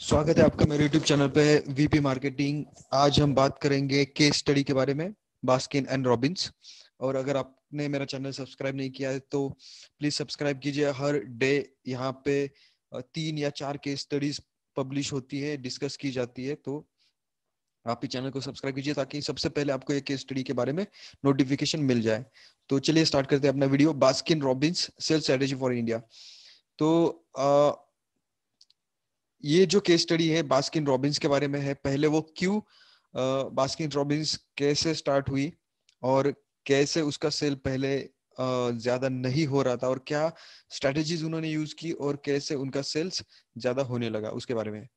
स्वागत है आपका मेरे YouTube चैनल पे वीपी मार्केटिंग। आज हम बात करेंगे केस स्टडी के बारे में, बास्किन एंड रॉबिन्स। और अगर आपने मेरा चैनल सब्सक्राइब नहीं किया है तो प्लीज सब्सक्राइब कीजिए। हर डे यहाँ पे 3 या 4 केस स्टडीज पब्लिश होती है, डिस्कस की जाती है। तो आप ही चैनल को सब्सक्राइब कीजिए ताकि सबसे पहले आपको ये केस स्टडी के बारे में नोटिफिकेशन मिल जाए। तो चलिए स्टार्ट करते हैं अपना video. Baskin Robbins sales strategy for India. तो ये जो केस स्टडी है बास्किन रॉबिन्स के बारे में है। पहले वो क्यों बास्किन रॉबिन्स कैसे स्टार्ट हुई और कैसे उसका सेल पहले ज्यादा नहीं हो रहा था और क्या स्ट्रेटेजीज उन्होंने यूज की और कैसे उनका सेल्स ज्यादा होने लगा, उसके बारे में।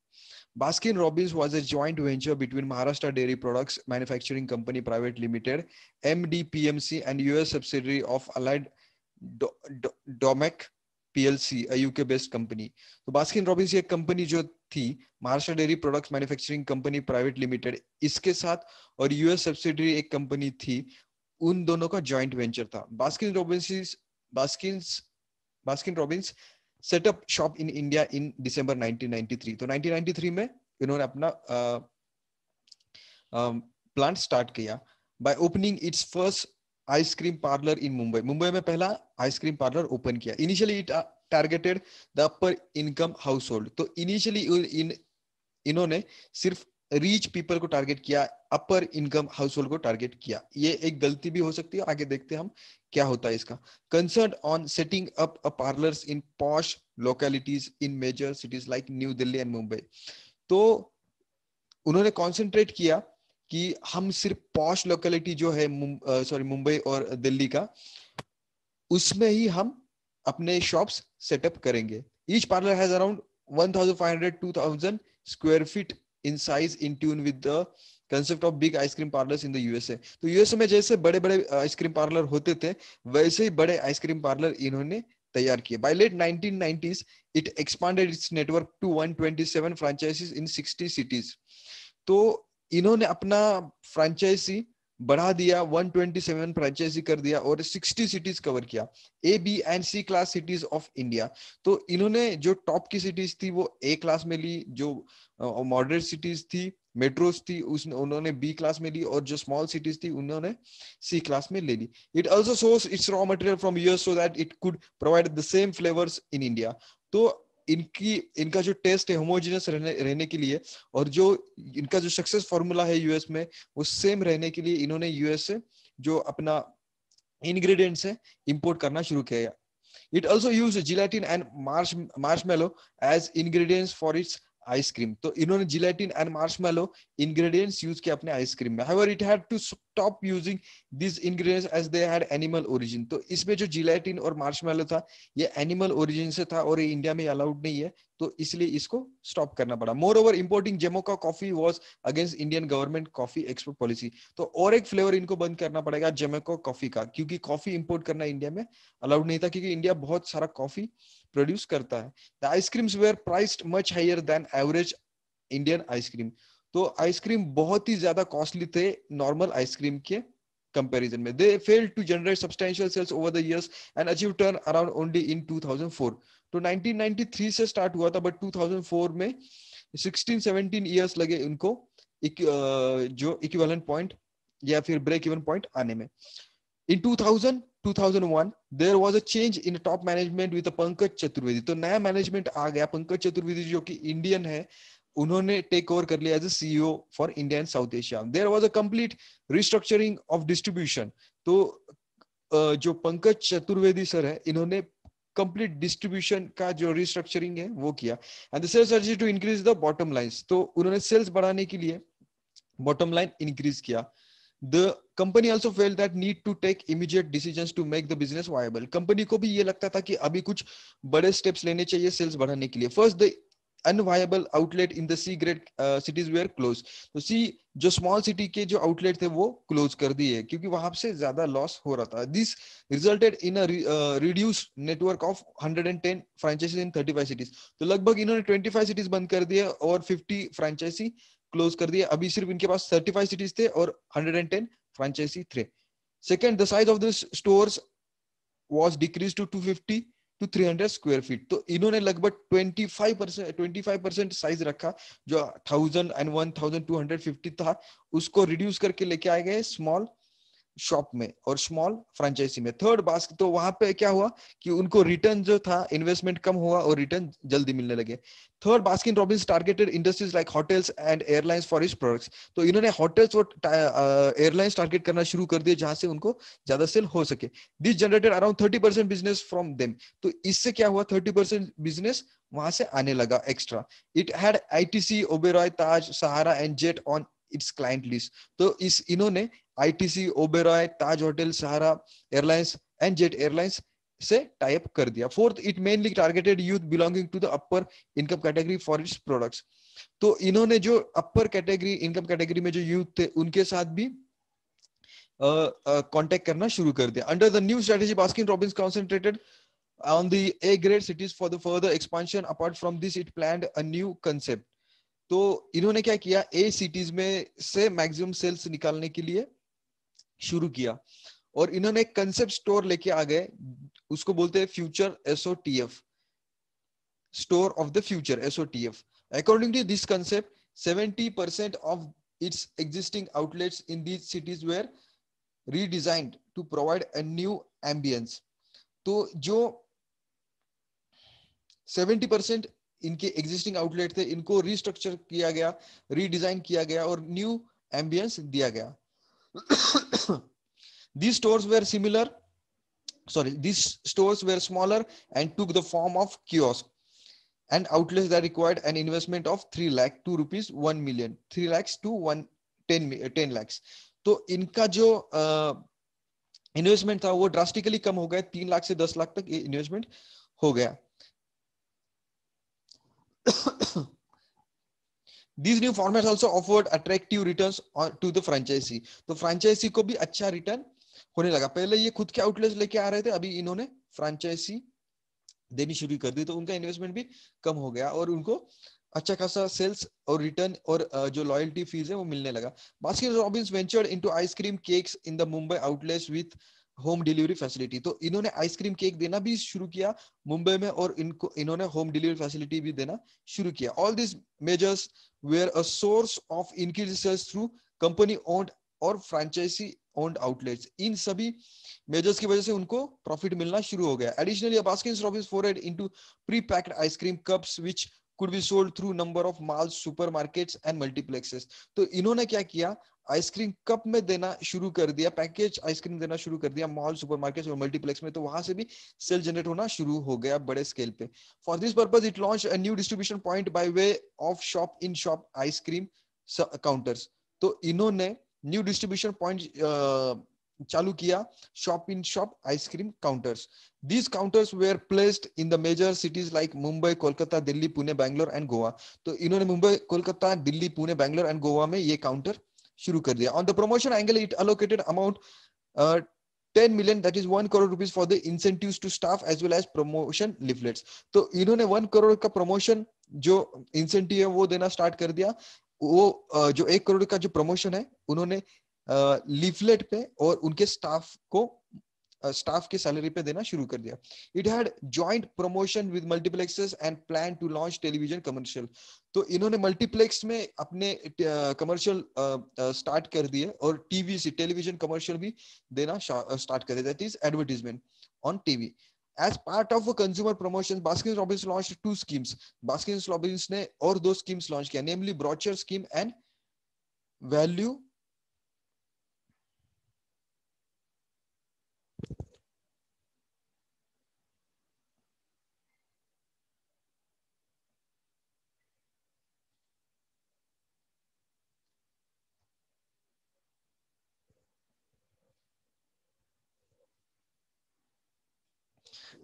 Baskin Robbins was a joint venture between Maharashtra Dairy Products Manufacturing Company Private Limited (MDPMC) and US subsidiary of Allied Domec PLC, a UK based company. तो बास्किन रॉबिन्स ये कंपनी जो थी Maharashtra dairy products manufacturing company private limited, इसके साथ और US subsidiary एक company थी, उन दोनों का जॉइंट वेंचर था। Baskin Robbins setup shop in India in December 1993। तो 1993 में इन्होंने अपना प्लांट स्टार्ट किया by opening its first ice cream parlour in Mumbai. Mumbai में पहला आइसक्रीम पार्लर ओपन किया। Initially it targeted the upper income household. तो इनिशियली इन्होंने सिर्फ रिच पीपल को टारगेट किया, अपर इनकम हाउस होल्ड को टारगेट किया। ये एक गलती भी हो सकती है, आगे देखते हैं हम क्या होता है इसका। Concern on setting up a parlours in posh localities in major cities like new Delhi and Mumbai. तो उन्होंने कॉन्सेंट्रेट किया कि हम सिर्फ पॉश लोकेलिटी जो है मुंबई और दिल्ली का, उसमें ही हम अपने शॉप्स सेटअप करेंगे। Each parlour has around 1500 square feet in size, in tune with the concept of big ice cream parlors in the USA। तो यूएसए में जैसे बड़े बड़े आइसक्रीम पार्लर होते थे, वैसे ही बड़े आइसक्रीम पार्लर इन्होंने तैयार किए। By late 1990s, it expanded its network to 127 franchises in 60 cities। तो इन्होंने अपना फ्रेंचाइजी बढ़ा दिया, 127 फ्रेंचाइजी कर दिया और 60 सिटीज कवर किया। A B and C class cities of India. तो इन्होंने जो टॉप की सिटीज थी वो ए क्लास में ली, जो मॉडरेट सिटीज थी, मेट्रोज थी, उन्होंने बी क्लास में ली, और जो स्मॉल सिटीज थी उन्होंने सी क्लास में ले ली। It also sources its raw material from US so that it could provide the same flavours in India. तो इनका जो टेस्ट है होमोजेनियस रहने के लिए, और जो इनका जो सक्सेस फॉर्मूला है यूएस में वो सेम रहने के लिए, इन्होंने यूएस से जो अपना इंग्रेडिएंट्स है इंपोर्ट करना शुरू किया। It also used gelatin and marshmallow as ingredients for its ice cream. तो इन्होंने gelatin and Marshmallow ingredients use किया अपने आइसक्रीम में। However, it had to stop using these ingredients as they had animal origin। तो इसमें जो जिलेटिन और Marshmallow था ये एनिमल ओरिजिन से था और ये इंडिया में अलाउड नहीं है, तो इसलिए इसको स्टॉप करना पड़ा। Moreover importing Jamoca coffee was against Indian government coffee export policy. तो और एक फ्लेवर इनको बंद करना पड़ेगा जेमोका कॉफी का, क्योंकि कॉफी इंपोर्ट करना इंडिया में अलाउड नहीं था, क्योंकि इंडिया बहुत सारा कॉफी प्रोड्यूस करता है। The ice creams were priced much higher than average Indian ice cream. तो आइसक्रीम बहुत ही ज्यादा कॉस्टली थे नॉर्मल आइसक्रीम के कंपैरिजन में। They failed to generate substantial sales over the years and achieve turn around only in 2004। तो 1993 से स्टार्ट हुआ था, बट 2004 में 16-17 इयर्स लगे उनको जो इक्विवेलेंट पॉइंट या फिर ब्रेक इवन पॉइंट आने में। In 2001 there was a change in top management with Pankaj Chaturvedi. तो नया मैनेजमेंट आ गया, पंकज चतुर्वेदी जो कि इंडियन है, उन्होंने टेक ओवर कर लिया as a CEO for India and South Asia. There was a complete restructuring of distribution. तो जो पंकज चतुर्वेदी सर है, इन्होंने कंप्लीट डिस्ट्रीब्यूशन का जो रिस्ट्रक्चरिंग है वो किया। And the sales strategy to increase the bottom lines. तो उन्होंने सेल्स बढ़ाने के लिए बॉटम लाइन इंक्रीज किया। The company also felt that need to take immediate decisions to make the business viable। Company को भी ये लगता था कि अभी कुछ बड़े स्टेप्स लेने चाहिए सेल्स बढ़ाने के लिए। First the unviable outlet in the C grade cities were close. तो सी जो स्मॉल सिटी के जो आउटलेट थे वो क्लोज कर दिए, क्योंकि वहां से ज्यादा लॉस हो रहा था। This resulted in a reduce network of 110 franchises in 35 cities. तो लगभग इन्होंने 25 सिटीज बंद कर दिए और 50 फ्रेंचाइजी क्लोज कर दिए। अभी सिर्फ इनके पास 35 सिटीज थे और 110 फ्रेंचाइजी थे। Second, the size of the stores was decreased to 250 to 300 square feet. तो इन्होंने लगभग 25% साइज रखा, जो 1000 and 1250 था उसको रिड्यूस करके लेके आए गए स्मॉल शॉप में और स्मॉल फ्रेंचाइजी में। थर्ड बास्केट, तो वहां पे क्या हुआ कि उनको रिटर्न जो था, इन्वेस्टमेंट कम हुआ और रिटर्न जल्दी मिलने लगे। Third, Baskin Robbins targeted industries like hotels and airlines for his products. तो इन्होंने होटल्स और एयरलाइंस टारगेट करना शुरू कर दिए जहां से उनको ज्यादा सेल हो सके। This generated around 30% business from them. तो इससे क्या हुआ, 30% बिजनेस वहां से आने लगा extra. It had ITC, Oberoi, Taj, Sahara and Jet on its client list. तो इन्होंने ITC, Oberoi, Taj hotel, Sahara airlines and Jet airlines से टाई अप कर दिया। Fourth, it mainly targeted youth belonging to the upper income category for its products. तो इन्होंने जो अपर category, income category में जो यूथ थे उनके साथ भी कांटेक्ट करना शुरू कर दिया। Under the new strategy, Baskin Robbins concentrated on the A grade cities for the further expansion. Apart from this, it planned a new concept. तो इन्होंने क्या किया, ए सिटीज में से मैक्सिमम सेल्स निकालने के लिए शुरू किया और इन्होंने एक कंसेप्ट स्टोर लेके आ गए, उसको बोलते हैं future SOTF, store of the future SOTF. According to this concept, 70% of its existing outlets in these cities were redesigned to provide a new ambience. तो जो 70% इनके एग्जिस्टिंग आउटलेट थे, इनको रिस्ट्रक्चर किया गया, रीडिजाइन किया गया और न्यू एम्बियंस दिया गया। These stores were smaller and took the form of kiosk and outlets that required an investment of 3 lakh to rupees 1 million, 3 lakhs to 10 lakhs। तो इनका जो इन्वेस्टमेंट था वो ड्रास्टिकली कम हो गया, 3 लाख से 10 लाख तक इन्वेस्टमेंट हो गया। These new formats also offered attractive returns to the franchisee. तो फ्रेंचाइजी को भी अच्छा रिटर्न होने लगा। पहले ये खुद के आउटलेट्स लेके आ रहे थे, अभी इन्होंने फ्रेंचाइजी देनी शुरू कर दी, तो उनका इन्वेस्टमेंट भी कम हो गया और उनको अच्छा खासा सेल्स और रिटर्न और जो लॉयल्टी फीस है वो मिलने लगा। Baskin Robbins ventured into ice cream cakes in the Mumbai outlets with home delivery facility. तो इन्होंने आइसक्रीम केक देना भी शुरू किया मुंबई में और इन्होंने होम डिलीवरी फैसिलिटी भी देना शुरू किया। All this measures were a source of increase sales through company owned और फ्रेंचाइजी ओन्ड आउटलेट्स। इन सभी मेजर्स की वजह से उनको प्रॉफिट मिलना शुरू हो गया। Additionally, Baskin Robbins forayed into pre-packed ice cream cups which could be sold through number of malls, supermarkets and multiplexes। तो इन्होंने क्या किया, आइसक्रीम कप में देना शुरू कर दिया, पैकेज आइसक्रीम देना शुरू कर दिया मॉल, सुपरमार्केट्स और मल्टीप्लेक्स में। तो वहां से भी सेल जनरेट होना शुरू हो गया बड़े स्केल पे। For this purpose it launch a new distribution point by way of shop in shop ice cream counters. तो इन्होंने न्यू डिस्ट्रीब्यूशन पॉइंट चालू किया, shop in shop ice cream counters. These counters were placed in the major cities like Mumbai, Kolkata, Delhi, Pune, Bangalore and Goa। तो इन्होंने Mumbai, Kolkata, Delhi, Pune, Bangalore and Goa में ये counter शुरू कर दिया। On the promotion angle, it allocated amount 10 million, that is 1 crore rupees for the incentives to staff as well as promotion leaflets। तो इन्होंने 1 करोड़ का प्रमोशन जो इंसेंटिव है वो देना स्टार्ट कर दिया। वो जो 1 करोड़ का जो प्रमोशन है उन्होंने लीफलेट पे और उनके स्टाफ के सैलरी पे देना शुरू कर दिया। It had joint promotion with multiplexes and plan to launch television commercial. तो इन्होंने मल्टीप्लेक्स में अपने कमर्शियल स्टार्ट कर दिए और टीवी से टेलीविजन कमर्शियल भी देना स्टार्ट कर दिया, that is advertisement on TV. As part of a consumer promotion, Baskin Robbins launched 2 schemes। Baskin Robbins ने और 2 schemes launch किया, namely brochure scheme and value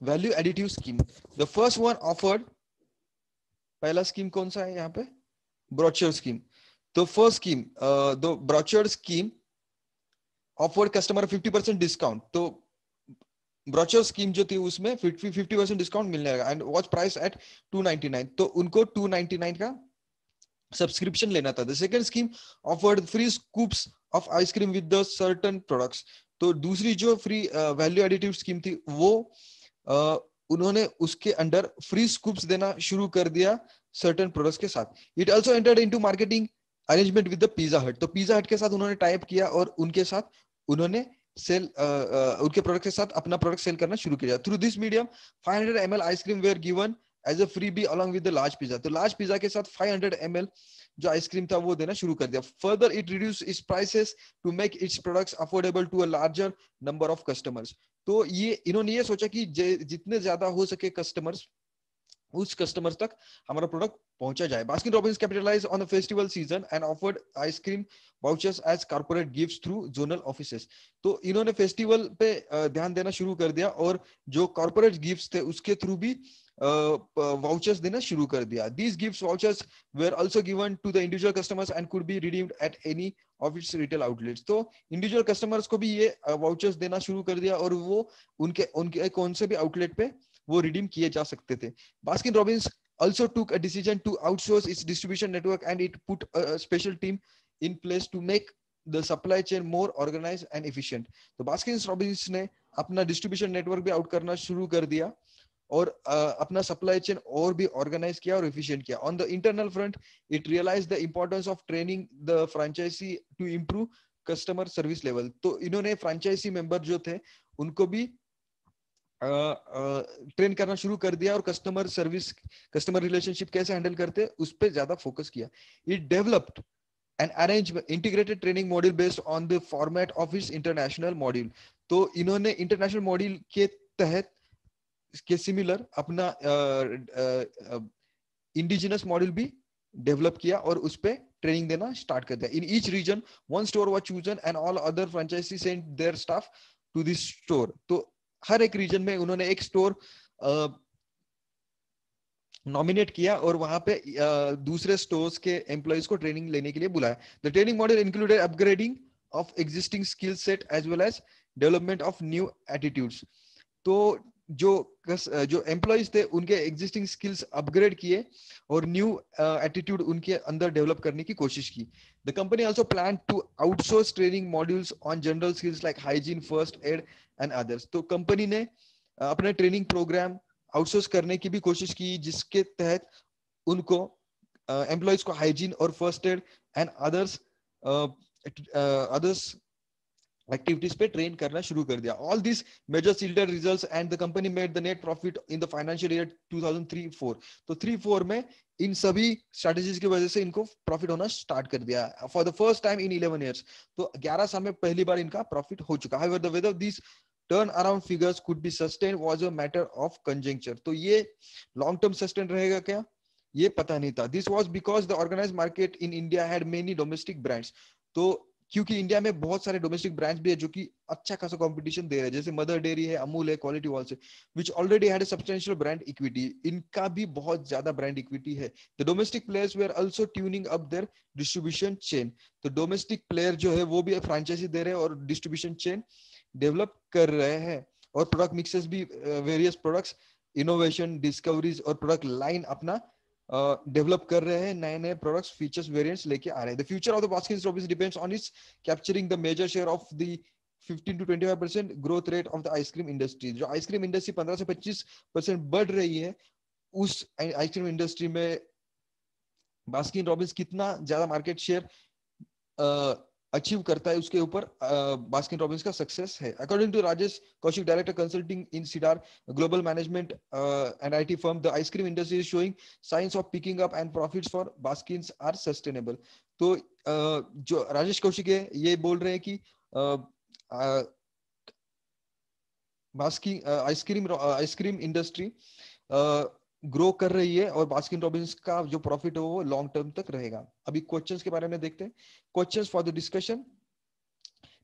value additive scheme। The first one offered, पहला scheme कौन सा है यहाँ पे, brochure scheme. तो first scheme, the brochure scheme offered customer 50% discount. तो ब्रोचर स्कीम जो थी उसमें 50% डिस्काउंट मिलने लगा एंड वॉज प्राइस एट 299। तो उनको 299 का सब्सक्रिप्शन लेना था। The second scheme offered free scoops of ice cream with the certain products. तो दूसरी जो फ्री वैल्यू एडिटिव स्कीम थी वो उन्होंने उसके अंडर फ्री स्कूप्स देना शुरू कर दिया सर्टेन प्रोडक्ट्स के साथ. It also entered into marketing arrangement with the pizza हट. तो पिज्जा हट के साथ उन्होंने टाइप किया और उनके साथ उन्होंने सेल उनके प्रोडक्ट के साथ अपना प्रोडक्ट सेल करना शुरू किया. Through this medium 500 ml ice cream were given as a freebie along with the large pizza. तो लार्ज पिज्जा के साथ 500 ml जो आइसक्रीम था वो देना शुरू कर दिया. Further it reduce its prices to make its products affordable to a larger number of customers. तो ये इन्होंने ये सोचा कि जितने ज्यादा हो सके कस्टमर्स, उस कस्टमर्स तक हमारा प्रोडक्ट पहुंचा जाए. Baskin Robbins capitalize on the festival season and offered ice cream vouchers as corporate gifts through zonal offices. तो इन्होंने फेस्टिवल पे ध्यान देना शुरू कर दिया और जो कॉर्पोरेट गिफ्ट्स थे उसके थ्रू भी वाउचर्स देना शुरू कर दिया. These gifts vouchers were also given to the individual customers and could be redeemed at any of its retail outlets. तो इंडिविजुअल कस्टमर्स को भी ये वाउचर्स देना शुरू कर दिया और वो उनके उनके कौन से भी आउटलेट पे वो रिडीम किए जा सकते थे. Baskin Robbins also took a decision to outsource its distribution network and it put a special team in place to make the supply chain more organized and efficient. तो Baskin Robbins ने अपना distribution network भी out करना शुरू कर दिया और अपना supply chain और भी organize किया और efficient किया. On the internal front, it realized the importance of training the franchisee to improve customer service level. तो इन्होंने franchisee member जो थे उनको भी ट्रेन करना शुरू कर दिया और कस्टमर सर्विस, कस्टमर रिलेशनशिप कैसे हैंडल करते हैं उस पर ज्यादा फोकस किया. It developed and arrange integrated training module based on the format of its international module. तो इन्होंने इंटरनेशनल मॉड्यूल के तहत के सिमिलर अपना इंडिजिनस मॉड्यूल भी डेवलप किया और उस पे ट्रेनिंग देना स्टार्ट कर दिया. In each region one store was chosen and all other franchisee sent their staff to this store. तो हर एक रीजन में उन्होंने एक स्टोर नॉमिनेट किया और वहां पे दूसरे स्टोर्स के एम्प्लॉइज को ट्रेनिंग लेने के लिए बुलाया. The training model included upgrading of existing skill set as well as development of new attitudes. तो जो एम्प्लॉइज थे उनके एग्जिस्टिंग स्किल्स अपग्रेड किए और न्यू एटीट्यूड उनके अंदर डेवलप करने की कोशिश की. The company also plan to outsource training modules on general skills like hygiene, first aid and others. तो कंपनी ने अपने ट्रेनिंग प्रोग्राम आउटसोर्स करने की भी कोशिश की जिसके तहत उनको एम्प्लॉइज को हाइजीन और first aid and others activities पे ट्रेन करना शुरू कर दिया. All this measures yielded results and the company made the net profit in the financial year 2003-4. तो 3-4 में इन सभी स्ट्रेटजीज की वजह से इनको प्रॉफिट होना स्टार्ट कर दिया for the first time in 11 years. तो 11 साल में पहली बार इनका प्रॉफिट हो चुका. However, the whether these turn around figures could be sustain was a matter of conjecture. तो ये लॉन्ग टर्म सस्टेन रहेगा क्या ये पता नहीं था. This was because the organised market in India had many domestic brands. तो क्योंकि इंडिया में बहुत सारे डोमेस्टिक ब्रांड्स भी है जो कि अच्छा खासा कंपटीशन दे रहे हैं, जैसे मदर डेयरी है, अमूल है, क्वालिटी वॉल्स है, विच already had a substantial brand equity. इनका भी बहुत ज्यादा ब्रांड इक्विटी है. The domestic players where also tuning up there distribution chain. तो डोमेस्टिक प्लेयर जो है वो भी फ्रेंचाइजी दे रहे हैं और डिस्ट्रीब्यूशन चेन डेवलप कर रहे हैं और प्रोडक्ट मिक्सेस भी वेरियस प्रोडक्ट्स इनोवेशन, डिस्कवरीज और प्रोडक्ट लाइन अपना डेवलप कर रहे हैं. नए नए प्रोडक्ट्स, फीचर्स, वेरिएंट्स लेके आ रहे हैं. The future of the Baskin Robbins depends on its capturing the major share of the 15 to 25% growth rate of the ice cream industry. जो आइसक्रीम इंडस्ट्री 15 से 25% बढ़ रही है, उस आइसक्रीम इंडस्ट्री में बास्किन रॉबिन्स कितना ज्यादा मार्केट शेयर अचीव करता है उसके ऊपर बास्किन रॉबिन्स का सक्सेस है. According to Rajesh Kaushik, director consulting in Cedar Global Management and IT firm, the ice cream industry is showing signs of picking up and profits for Baskins are sustainable. तो जो राजेश कौशिक है ये बोल रहे हैं कि आइसक्रीम इंडस्ट्री ग्रो कर रही है और बास्किन रॉबिन्स का जो प्रॉफिट है वो लॉन्ग टर्म तक रहेगा. अभी क्वेश्चंस के बारे में देखते हैं. Questions for the discussion.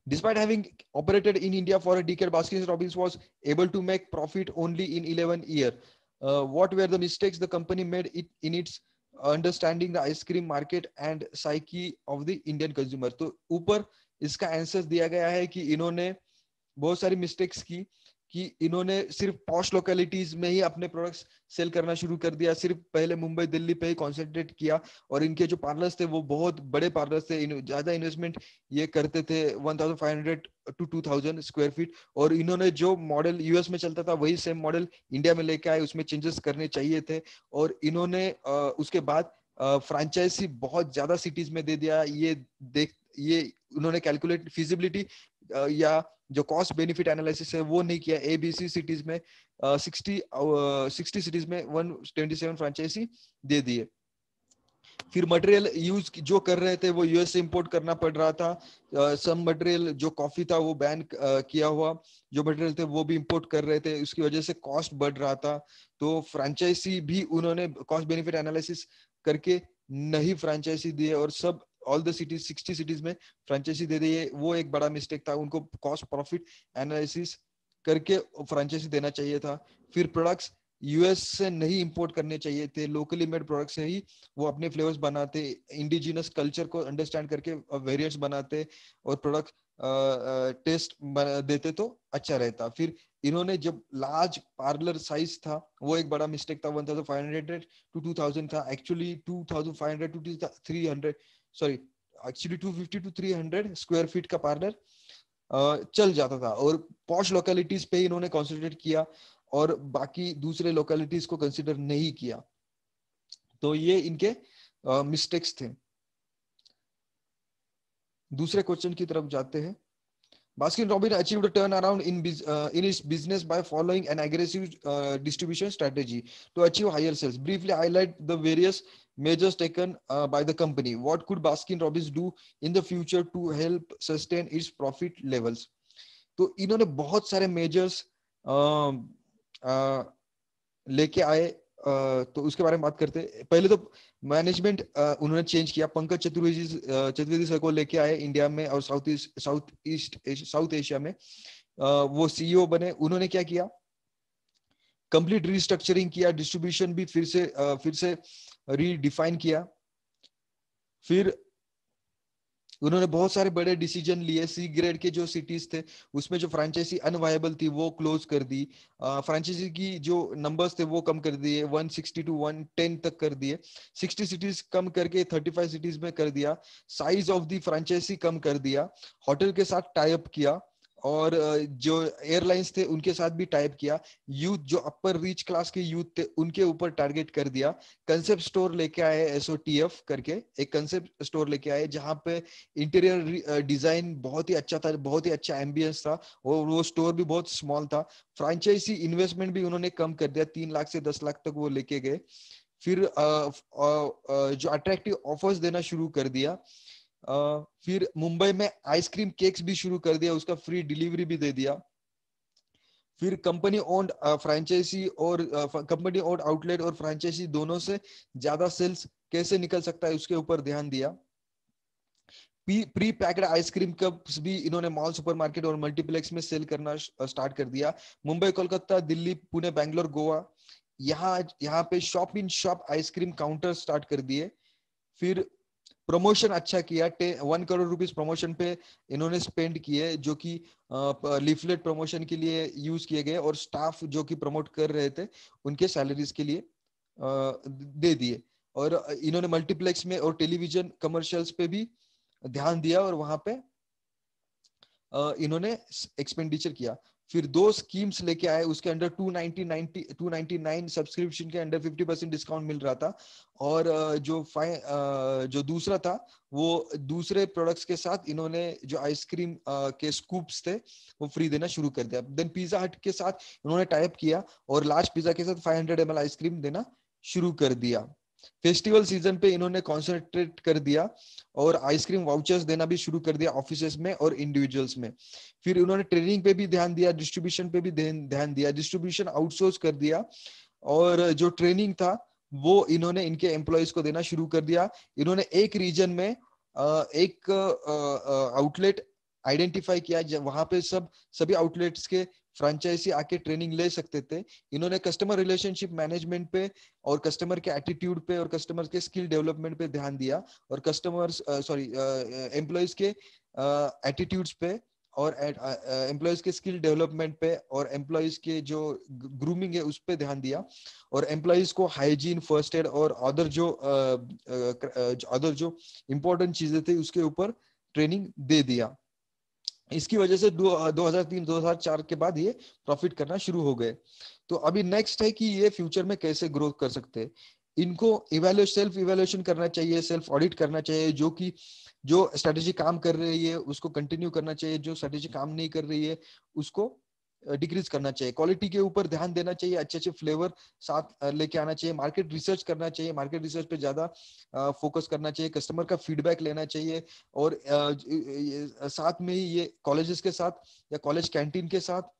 Despite having operated in India for a decade, Baskin Robbins was able to make profit only in 11 years. What were the mistakes the company made in its understanding the ice cream market and psyche of the Indian consumer? तो ऊपर इसका answer दिया गया है कि इन्होंने बहुत सारी मिस्टेक्स की कि इन्होंने सिर्फ पॉश लोकेलिटीज में ही अपने प्रोडक्ट्स सेल करना शुरू कर दिया, सिर्फ पहले मुंबई दिल्ली पे ही कॉन्सेंट्रेट किया, और इनके जो पार्लर्स थे वो बहुत बड़े पार्लर्स थे, ज्यादा इन्वेस्टमेंट ये करते थे 1500 to 2000 स्क्वायर फीट, और इन्होंने जो मॉडल यूएस में चलता था वही सेम मॉडल इंडिया में लेके आए, उसमें चेंजेस करने चाहिए थे, और इन्होंने उसके बाद फ्रेंचाइजी बहुत ज्यादा सिटीज में दे दिया। ये उन्होंने कैलकुलेट फिजिबिलिटी या जो कॉस्ट बेनिफिट एनालिसिस है वो नहीं किया। एबीसी सिटीज में 60 सिटीज में 127 फ्रेंचाइजी दे दिए। फिर मटेरियल यूज जो कर रहे थे वो यूएस से इंपोर्ट करना पड़ रहा था। सम मटेरियल जो कॉफी था वो बैन किया हुआ जो मटेरियल थे वो भी इंपोर्ट कर रहे थे, उसकी वजह से कॉस्ट बढ़ रहा था। तो फ्रेंचाइजी भी उन्होंने कॉस्ट बेनिफिट एनालिसिस करके नहीं फ्रेंचाइजी दिए, और सब ऑल द सिटीज 60 सिटीज में फ्रेंचाइजी दे दिए। वो एक बड़ा मिस्टेक था, उनको कॉस्ट प्रॉफिट एनालिसिस करके फ्रेंचाइजी देना चाहिए था। फिर प्रोडक्ट्स यूएस से नहीं इंपोर्ट करने चाहिए थे, लोकली मेड प्रोडक्ट से ही वो अपने फ्लेवर्स बनाते, इंडिजिनस कल्चर को अंडरस्टैंड करके वेरिएंट्स बनाते और प्रोडक्ट टेस्ट देते तो अच्छा रहता। फिर इन्होंने जब लार्ज पार्लर साइज था वो एक बड़ा मिस्टेक था, 1500 to 2000 था, actually 2500 to 300, sorry actually 250 to 300 square feet का पार्लर चल जाता था, और पॉश लोकेलिटीज पे इन्होंने कॉन्सेंट्रेट किया और बाकी दूसरे लोकेलिटीज को कंसिडर नहीं किया। तो ये इनके मिस्टेक्स थे। दूसरे क्वेश्चन की तरफ जाते हैं। Baskin Robbins achieved a turnaround in its business by following an aggressive distribution strategy to achieve higher sales. Briefly highlight the various measures taken by the company. What could Baskin Robbins do in the future to help sustain its profit levels? तो इन्होंने बहुत सारे measures लेके आए, तो उसके बारे में बात करते हैं। पहले तो मैनेजमेंट उन्होंने चेंज किया, पंकज चतुर्वेदी सर को लेके आए इंडिया में और साउथ एशिया में, वो सीईओ बने। उन्होंने क्या किया, कंप्लीट रिस्ट्रक्चरिंग किया, डिस्ट्रीब्यूशन भी फिर से रीडिफाइन किया। फिर उन्होंने बहुत सारे बड़े डिसीजन लिए। सी ग्रेड के जो सिटीज थे उसमें जो फ्रेंचाइजी अनवायबल थी वो क्लोज कर दी, फ्रेंचाइजी की जो नंबर्स थे वो कम कर दिए, 160 to 110 तक कर दिए, 60 सिटीज कम करके 35 सिटीज में कर दिया, साइज ऑफ द फ्रेंचाइजी कम कर दिया, होटल के साथ टाई अप किया, और जो एयरलाइंस थे उनके साथ भी टाइप किया, यूथ जो अपर रिच क्लास के यूथ थे उनके ऊपर टारगेट कर दिया। कंसेप्ट स्टोर लेके आए, एसओटीएफ करके एक कंसेप्ट स्टोर लेके आए जहां पे इंटीरियर डिजाइन बहुत ही अच्छा था, बहुत ही अच्छा एम्बियंस था, और वो स्टोर भी बहुत स्मॉल था। फ्रेंचाइजी इन्वेस्टमेंट भी उन्होंने कम कर दिया, 3 लाख से 10 लाख तक वो लेके गए। फिर जो अट्रैक्टिव ऑफर्स देना शुरू कर दिया। फिर मुंबई में आइसक्रीम केक्स भी शुरू कर दिया, उसका फ्री डिलीवरी भी दे दिया। फिर कंपनी ओन्ड फ्रेंचाइजी और कंपनी ओन्ड आउटलेट और फ्रेंचाइजी दोनों से ज्यादा सेल्स कैसे निकल सकता है उसके ऊपर ध्यान दिया। प्री पैक्ड आइसक्रीम कप्स भी इन्होंने मॉल, सुपरमार्केट और मल्टीप्लेक्स में सेल करना स्टार्ट कर दिया। मुंबई, कोलकाता, दिल्ली, पुणे, बैंगलोर, गोवा, यहाँ पे shop in shop ice cream counter start कर दिए। फिर प्रमोशन अच्छा किया, 1 करोड़ रुपीस प्रमोशन पे इन्होंने स्पेंड किए, जो कि लीफलेट प्रमोशन के लिए यूज किए गए, और स्टाफ जो कि प्रमोट कर रहे थे उनके सैलरीज के लिए दे दिए। और इन्होंने मल्टीप्लेक्स में और टेलीविजन कमर्शियल्स पे भी ध्यान दिया, और वहां पे इन्होंने एक्सपेंडिचर किया। फिर 2 स्कीम्स लेके आए, उसके अंडर 299 सब्सक्रिप्शन के अंडर 50% डिस्काउंट मिल रहा था, और जो दूसरा था वो दूसरे प्रोडक्ट्स के साथ इन्होंने जो आइसक्रीम के स्कूप्स थे वो फ्री देना शुरू कर दिया। देन पिज्जा हट के साथ इन्होंने टाइप किया और लार्ज पिज्जा के साथ 500 ml आइसक्रीम देना शुरू कर दिया। फेस्टिवल सीजन पे इन्होंने कॉन्सेंट्रेट कर दिया और आइसक्रीम वाउचर्स देना भी शुरू कर दिया ऑफिसेस में और इंडिविजुअल्स में। फिर उन्होंने ट्रेनिंग पे भी ध्यान दिया, डिस्ट्रीब्यूशन पे भी ध्यान दिया, डिस्ट्रीब्यूशन आउटसोर्स कर दिया, और जो ट्रेनिंग था वो इन्होंने इनके एम्प्लॉयज को देना शुरू कर दिया। इन्होंने एक रीजन में एक आउटलेट आइडेंटिफाई किया वहां पे सभी आउटलेट्स के फ्रेंचाइजी आके ट्रेनिंग ले सकते थे। इन्होंने कस्टमर रिलेशनशिप मैनेजमेंट पे और कस्टमर के एटीट्यूड पे और कस्टमर के स्किल डेवलपमेंट पे ध्यान दिया, और एम्प्लॉयज के एटीट्यूड्स पे और एम्प्लॉयज के स्किल डेवलपमेंट पे और एम्प्लॉयज के जो ग्रूमिंग है उस पे ध्यान दिया, और एम्प्लॉयज को हाइजीन, फर्स्ट एड और अदर जो इम्पोर्टेंट चीजें थी उसके ऊपर ट्रेनिंग दे दिया। इसकी वजह से 2003-2004 के बाद ये प्रॉफिट करना शुरू हो गए। तो अभी नेक्स्ट है कि ये फ्यूचर में कैसे ग्रोथ कर सकते हैं। इनको सेल्फ इवेल्युएशन करना चाहिए, सेल्फ ऑडिट करना चाहिए, जो स्ट्रेटेजी काम कर रही है उसको कंटिन्यू करना चाहिए, जो स्ट्रेटेजी काम नहीं कर रही है उसको डिक्रीज करना चाहिए। क्वालिटी के ऊपर ध्यान देना चाहिए, अच्छे अच्छे फ्लेवर साथ लेके आना चाहिए, मार्केट रिसर्च करना चाहिए, मार्केट रिसर्च पे ज्यादा फोकस करना चाहिए, कस्टमर का फीडबैक लेना चाहिए, और साथ में ही ये कॉलेजेस के साथ या कॉलेज कैंटीन के साथ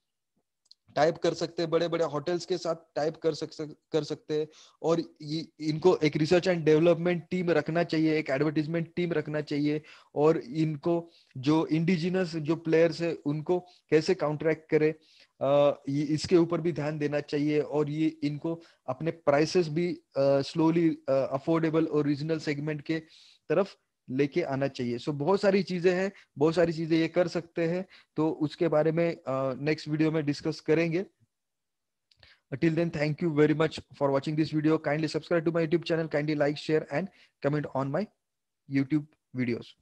टाइप कर सकते हैं, बड़े बड़े होटल्स के साथ टाइप कर सकते हैं, और ये इनको एक रिसर्च एंड डेवलपमेंट टीम रखना चाहिए, एक एडवर्टीजमेंट टीम रखना चाहिए, और इनको जो इंडिजिनस जो प्लेयर्स है उनको कैसे काउंटरैक्ट करे, इसके ऊपर भी ध्यान देना चाहिए, और ये इनको अपने प्राइसेस भी स्लोली अफोर्डेबल और रीजनल सेगमेंट के तरफ लेके आना चाहिए। सो बहुत सारी चीजें हैं, बहुत सारी चीजें ये कर सकते हैं, तो उसके बारे में नेक्स्ट वीडियो में डिस्कस करेंगे। Till then, thank you very much for watching this video. Kindly subscribe to my YouTube channel, kindly like, share and comment on my YouTube videos.